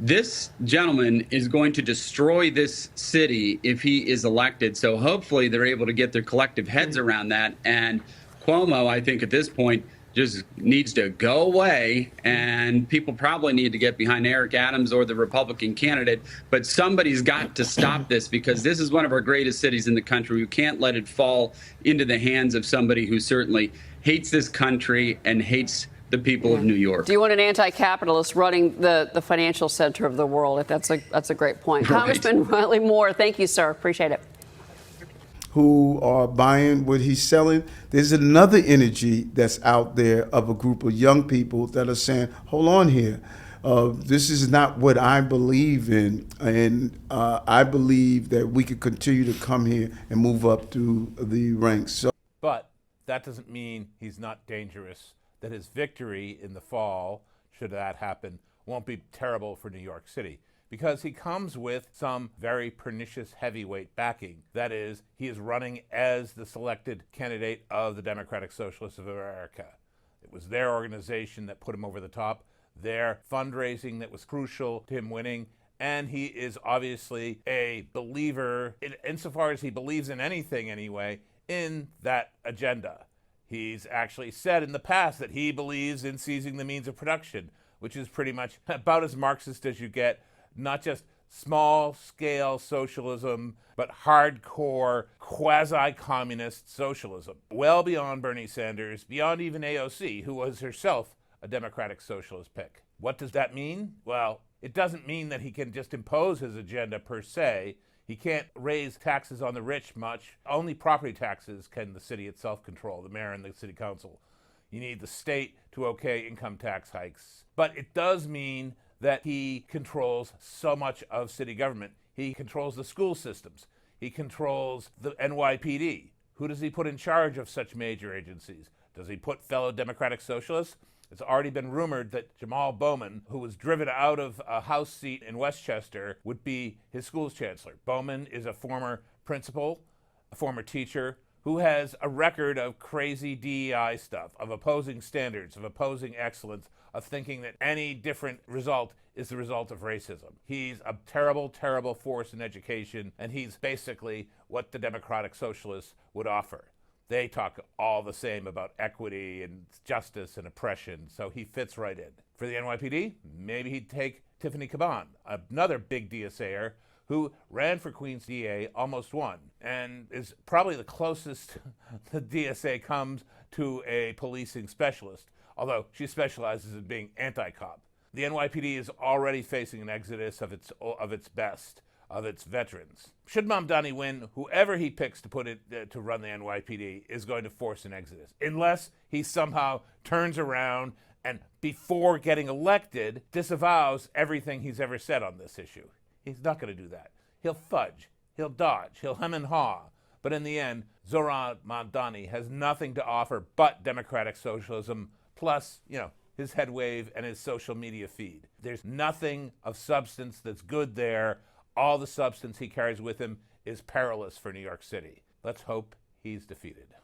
This gentleman is going to destroy this city if he is elected. So hopefully they're able to get their collective heads around that. And Cuomo, I think at this point, just needs to go away, and people probably need to get behind Eric Adams or the Republican candidate. But somebody's got to stop this, because this is one of our greatest cities in the country. We can't let it fall into the hands of somebody who certainly hates this country and hates the people of New York. Do you want an anti-capitalist running the financial center of the world? If that's a great point. Right. Congressman Riley Moore, thank you, sir. Appreciate it. Who are buying what he's selling. There's another energy that's out there of a group of young people that are saying, hold on here. This is not what I believe in. And I believe that we could continue to come here and move up through the ranks. But that doesn't mean he's not dangerous, that his victory in the fall, should that happen, won't be terrible for New York City. Because he comes with some very pernicious heavyweight backing. That is, he is running as the selected candidate of the Democratic Socialists of America. It was their organization that put him over the top, their fundraising that was crucial to him winning, and he is obviously a believer, insofar as he believes in anything anyway, in that agenda. He's actually said in the past that he believes in seizing the means of production, which is pretty much about as Marxist as you get. Not just small-scale socialism, but hardcore quasi-communist socialism. Well beyond Bernie Sanders, beyond even AOC, who was herself a Democratic Socialist pick. What does that mean? Well, it doesn't mean that he can just impose his agenda per se. He can't raise taxes on the rich much. Only property taxes can the city itself control, the mayor and the city council. You need the state to okay income tax hikes. But it does mean that he controls so much of city government. He controls the school systems. He controls the NYPD. Who does he put in charge of such major agencies? Does he put fellow Democratic Socialists? It's already been rumored that Jamal Bowman, who was driven out of a House seat in Westchester, would be his school's chancellor. Bowman is a former principal, a former teacher, who has a record of crazy DEI stuff, of opposing standards, of opposing excellence, of thinking that any different result is the result of racism. He's a terrible, terrible force in education, and he's basically what the Democratic Socialists would offer. They talk all the same about equity and justice and oppression, so he fits right in. For the NYPD, maybe he'd take Tiffany Caban, another big DSAer, who ran for Queens DA, almost won, and is probably the closest the DSA comes to a policing specialist, although she specializes in being anti-cop. The NYPD is already facing an exodus of its best, of its veterans. Should Mamdani win, whoever he picks to put it to run the NYPD is going to force an exodus, unless he somehow turns around and, before getting elected, disavows everything he's ever said on this issue. He's not going to do that. He'll fudge, he'll dodge, he'll hem and haw. But in the end, Zohran Mamdani has nothing to offer but democratic socialism, plus, his head wave and his social media feed. There's nothing of substance that's good there. All the substance he carries with him is perilous for New York City. Let's hope he's defeated.